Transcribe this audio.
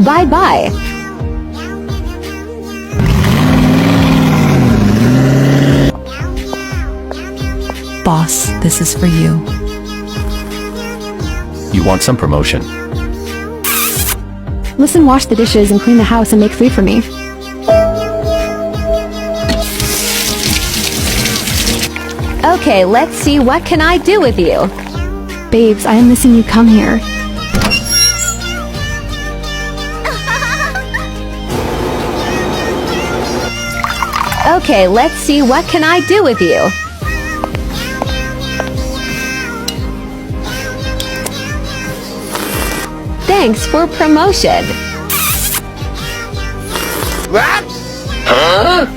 Bye-bye. Boss, this is for you. You want some promotion? Listen, wash the dishes and clean the house and make food for me. Okay, let's see, what can I do with you? Babes, I am missing you. Come here. Okay, let's see, what can I do with you? Thanks for promotion. What? Huh?